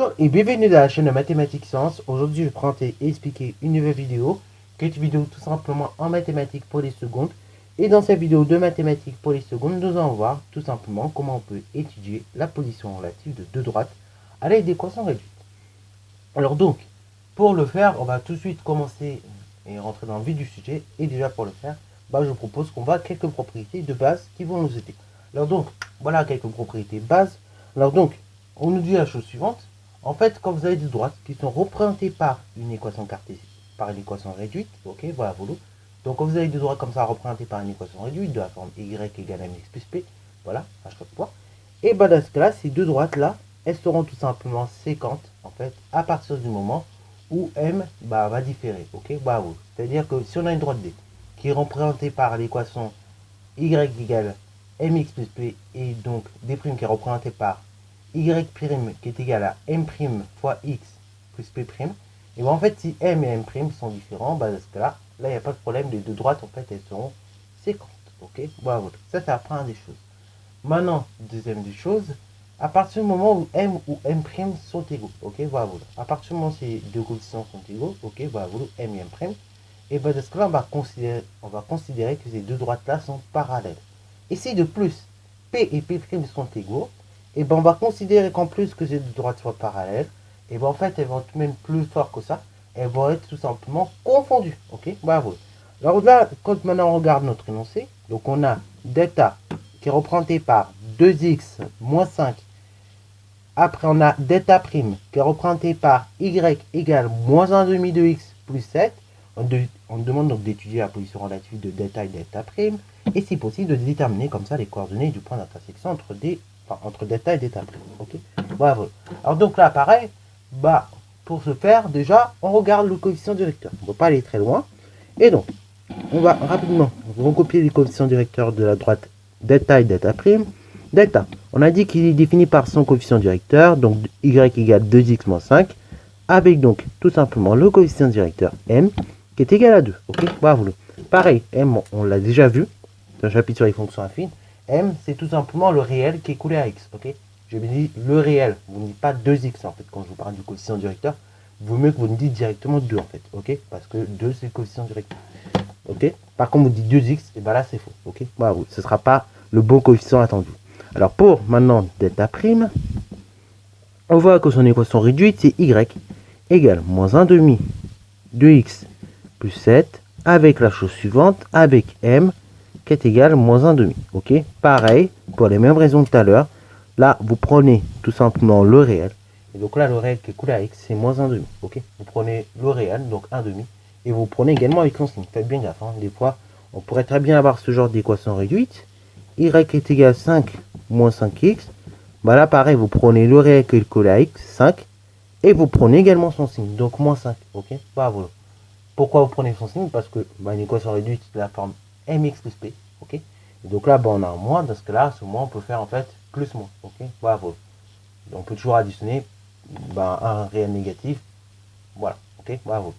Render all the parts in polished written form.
Bonjour et bienvenue dans la chaîne de Mathématiques Sciences. Aujourd'hui, je vais présenter et expliquer une nouvelle vidéo, qui est une vidéo tout simplement en mathématiques pour les secondes. Et dans cette vidéo de mathématiques pour les secondes, nous allons voir tout simplement comment on peut étudier la position relative de deux droites à l'aide d'équations réduites. Alors donc, pour le faire, on va tout de suite commencer et rentrer dans le vif du sujet. Et déjà pour le faire, je vous propose qu'on voit quelques propriétés de base qui vont nous aider. Alors donc, voilà quelques propriétés de base. Alors donc, on nous dit la chose suivante. En fait, quand vous avez des droites qui sont représentées par une équation cartésienne, par une équation réduite, ok, voilà, voilà. Donc quand vous avez des droites comme ça représentées par une équation réduite de la forme y égale mx plus p, voilà, à chaque fois. Et dans ce cas-là, ces deux droites-là, elles seront tout simplement séquentes, en fait, à partir du moment où m va différer, ok, voilà. C'est-à-dire que si on a une droite D qui est représentée par l'équation y égale mx plus p, et donc d' qui est représentée par y' qui est égal à m' fois x plus p', et en fait si m et m' sont différents, dans ce cas là il n'y a pas de problème, les deux droites en fait elles seront séquentes, ok, voilà, ça c'est la première des choses. Maintenant, deuxième des choses, à partir du moment où m ou m' sont égaux, ok, voilà, à partir du moment où ces deux coefficients sont égaux, ok, voilà, m et m', et dans ce cas là on va considérer que ces deux droites là sont parallèles. Et si de plus p et p' sont égaux, et on va considérer qu'en plus que ces deux droites soient parallèles, et en fait elles vont être même plus fort que ça, elles vont être tout simplement confondues, ok, bravo. Alors là, quand maintenant on regarde notre énoncé, donc on a delta qui est représenté par 2x moins 5, après on a delta prime qui est représenté par y égale moins 1 demi de x plus 7, on demande donc d'étudier la position relative de delta et delta prime, et si possible de déterminer comme ça les coordonnées du point d'intersection entre delta et delta prime, ok, bravo. Alors donc là pareil, pour ce faire déjà on regarde le coefficient directeur, on ne peut pas aller très loin, et donc on va rapidement recopier les coefficients directeurs de la droite delta et delta prime. Delta, on a dit qu'il est défini par son coefficient directeur, donc y égale 2x moins 5, avec donc tout simplement le coefficient directeur m qui est égal à 2, ok, bravo. Pareil, m on l'a déjà vu dans le chapitre sur les fonctions affines, m c'est tout simplement le réel qui est coulé à x, ok. Je me dis le réel, vous ne dites pas 2x en fait quand je vous parle du coefficient directeur, vaut mieux que vous me dites directement 2 en fait, ok, parce que 2 c'est le coefficient directeur, ok. Par contre vous dites 2x, et là c'est faux, ok, bravo, ce ne sera pas le bon coefficient attendu. Alors pour maintenant delta prime, on voit que son équation réduite c'est y égale moins 1 demi de x plus 7 avec la chose suivante, avec m qui est égal moins 1 demi, ok. Pareil, pour les mêmes raisons que tout à l'heure, là vous prenez tout simplement le réel, et donc là le réel qui est coulé à x c'est moins 1 demi, ok. Vous prenez le réel, donc 1 demi, et vous prenez également avec son signe, faites bien gaffe, hein. Des fois on pourrait très bien avoir ce genre d'équation réduite, y est égal à 5 moins 5x, là pareil vous prenez le réel qui est collé à x, 5, et vous prenez également son signe, donc moins 5, ok, voilà. Pourquoi vous prenez son signe? Parce que une équation réduite de la forme mx plus p, ok. Et donc là on a un moins, dans ce cas là, ce moins on peut faire en fait plus moins, ok, voilà. On peut toujours additionner un réel négatif, voilà, ok, bravo.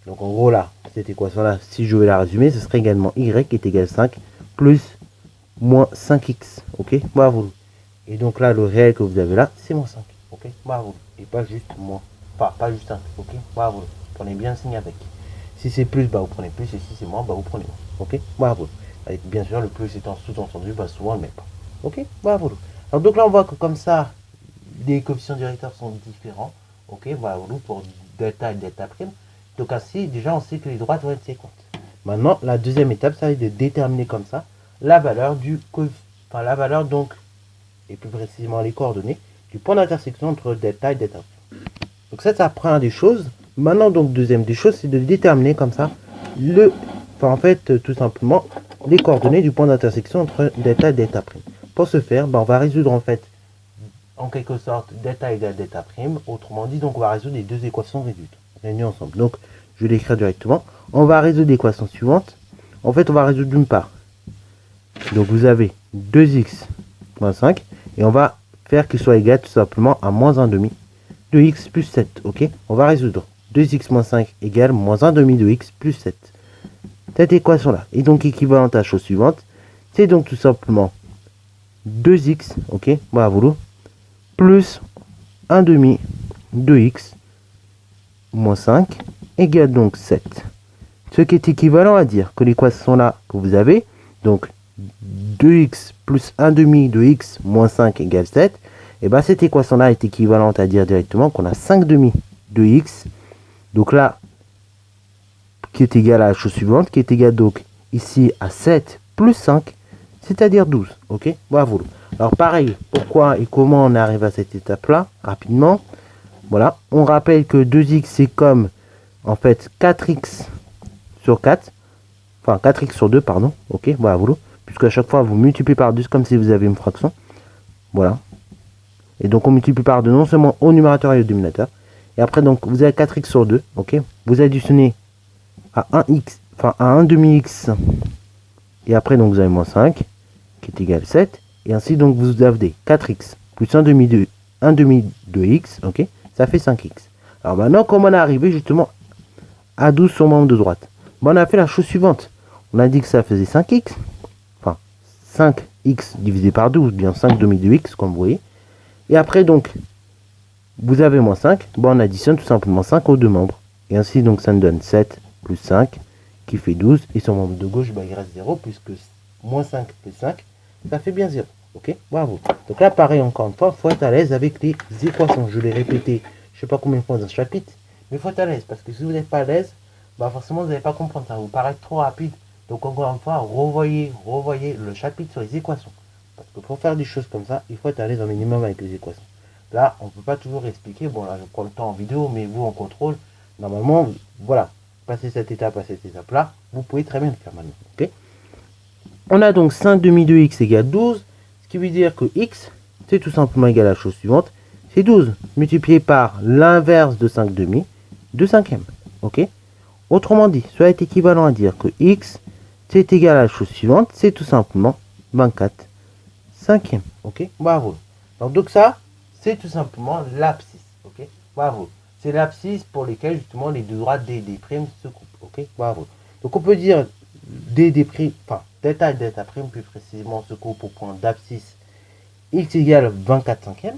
Donc en gros là, cette équation là, si je vais la résumer, ce serait également y qui est égal à 5 plus moins 5x, ok, bravo. Et donc là, le réel que vous avez là, c'est moins 5, ok, bravo. Et pas juste moins, pas juste 5, ok, bravo. Prenez bien le signe avec. Si c'est plus, vous prenez plus, et si c'est moins, vous prenez moins, ok, bravo. Avec bien sûr le plus étant sous-entendu, souvent on ne met pas, ok, bravo. Alors donc là, on voit que comme ça, les coefficients directeurs sont différents, ok, voilà, pour delta et delta prime. Donc ainsi, déjà on sait que les droites vont être séquentes. Maintenant, la deuxième étape, ça va être de déterminer comme ça la valeur du la valeur donc, et plus précisément les coordonnées du point d'intersection entre delta et delta. Donc ça, ça prend des choses. Maintenant, donc deuxième des choses, c'est de déterminer comme ça en fait, tout simplement les coordonnées du point d'intersection entre delta et delta prime. Pour ce faire, on va résoudre en fait en quelque sorte delta égale delta prime. Autrement dit, donc on va résoudre les deux équations réduites réunies ensemble. Donc je vais l'écrire directement. On va résoudre l'équation suivante. En fait, on va résoudre d'une part. Donc vous avez 2x moins 5 et on va faire qu'il soit égal tout simplement à moins 1 demi de x plus 7, ok. On va résoudre 2x moins 5 égale moins 1 demi de x plus 7. Cette équation là est donc équivalente à la chose suivante, c'est donc tout simplement 2x, ok, bravo, plus 1 demi 2x moins 5 égale donc 7. Ce qui est équivalent à dire que l'équation là que vous avez, donc 2x plus 1 demi de x moins 5 égale 7, et bien cette équation là est équivalente à dire directement qu'on a 5 demi de x, donc là, qui est égal à la chose suivante, qui est égal donc ici à 7 plus 5, c'est-à-dire 12. Ok, bravo. Alors pareil, pourquoi et comment on arrive à cette étape là, rapidement. Voilà, on rappelle que 2x c'est comme en fait 4x sur 4, enfin 4x sur 2, pardon, ok, voilà, puisque à chaque fois vous multipliez par 2 comme si vous avez une fraction, voilà, et donc on multiplie par 2 non seulement au numérateur et au dénominateur, et après donc vous avez 4x sur 2, ok, vous additionnez à 1x, enfin à 1 demi-x, et après donc vous avez moins 5, qui est égal à 7, et ainsi donc vous avez 4x plus 1 demi de x, ok, ça fait 5x. Alors maintenant, comment on est arrivé justement à 12 sur membre de droite? Bon, on a fait la chose suivante. On a dit que ça faisait 5x. Enfin, 5x divisé par 12, bien 5 demi de x, comme vous voyez. Et après, donc, vous avez moins 5. Bon, on additionne tout simplement 5 aux deux membres. Et ainsi, donc, ça nous donne 7 plus 5, qui fait 12. Et sur membre de gauche, bah, il reste 0, puisque moins 5 plus 5, ça fait bien 0. Ok, bravo. Donc là, pareil, encore une fois, il faut être à l'aise avec les équations. Je l'ai répété, je ne sais pas combien de fois dans ce chapitre, mais il faut être à l'aise, parce que si vous n'êtes pas à l'aise, bah forcément, vous n'allez pas comprendre. Ça va vous paraître trop rapide. Donc encore une fois, revoyez le chapitre sur les équations. Parce que pour faire des choses comme ça, il faut être à l'aise au minimum avec les équations. Là, on ne peut pas toujours expliquer. Bon, là, je prends le temps en vidéo, mais vous, en contrôle, normalement, voilà, passez cette étape à cette étape-là, vous pouvez très bien le faire maintenant. Ok. On a donc 5 demi de x égale 12, ce qui veut dire que x, c'est tout simplement égal à la chose suivante, c'est 12 multiplié par l'inverse de 5 demi, 2 cinquièmes. Ok. Autrement dit, cela est équivalent à dire que x, c'est égal à la chose suivante, c'est tout simplement 24 cinquièmes. Ok, bravo. Donc ça, c'est tout simplement l'abscisse. Ok, bravo. C'est l'abscisse pour lesquelles justement les deux droites d prime se coupent. Ok, bravo. Donc on peut dire d prime, enfin delta et delta prime plus précisément se coupent au point d'abscisse x égale 24 cinquièmes.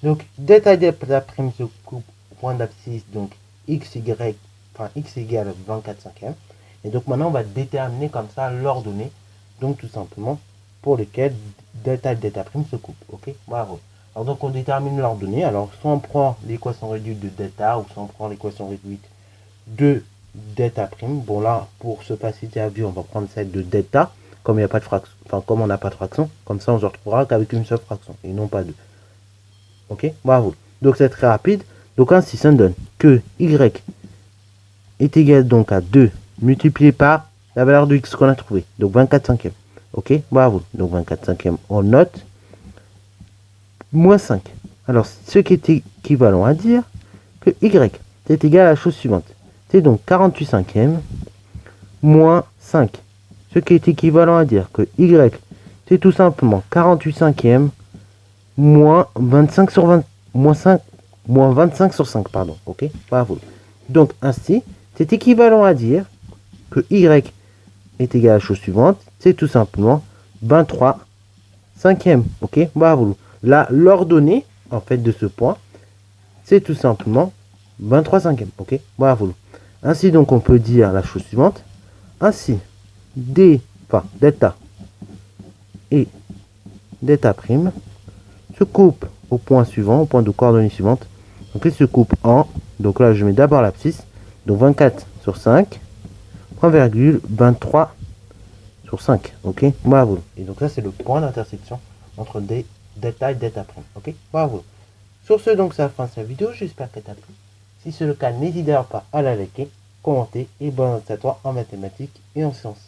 Donc delta et delta prime se coupent au point d'abscisse, donc x égale 24 cinquièmes. Et donc maintenant on va déterminer comme ça l'ordonnée, donc tout simplement pour lesquelles delta et delta prime se coupent. Ok, bravo. Alors donc on détermine l'ordonnée. Alors soit on prend l'équation réduite de delta, ou soit on prend l'équation réduite de delta prime. Bon là, pour se faciliter à vue, on va prendre celle de delta, comme il n'y a pas de fraction, enfin comme on n'a pas de fraction, comme ça on se retrouvera qu'avec une seule fraction, et non pas deux. Ok, bravo. Donc c'est très rapide. Donc ainsi ça nous donne que y est égal donc à 2 multiplié par la valeur de x qu'on a trouvé, donc 24 cinquièmes. Ok, bravo. Donc 24 cinquièmes, on note moins 5. Alors ce qui est équivalent à dire que y est égal à la chose suivante, c'est donc 48 cinquièmes moins 5. Ce qui est équivalent à dire que y, c'est tout simplement 48 cinquièmes moins 25 sur 20, moins 25 sur 5, pardon. Ok, bravo. Donc ainsi, c'est équivalent à dire que y est égal à la chose suivante, c'est tout simplement 23 cinquièmes. Ok, bravo. Là, l'ordonnée, en fait, de ce point, c'est tout simplement 23 cinquièmes. Ok, bravo. Ainsi, donc, on peut dire la chose suivante. Ainsi, delta et delta prime se coupent au point suivant, au point de coordonnées suivantes. Donc, ils se coupent en, donc là, je mets d'abord l'abscisse, donc 24 sur 5, 1,23 sur 5. Ok, bravo. Et donc, ça, c'est le point d'intersection entre delta et delta prime. Ok, bravo. Sur ce, donc, c'est la fin de cette vidéo. J'espère qu'elle t'a plu. Si c'est le cas, n'hésite d'ailleurs pas à la liker, commenter et bonne note à toi en mathématiques et en sciences.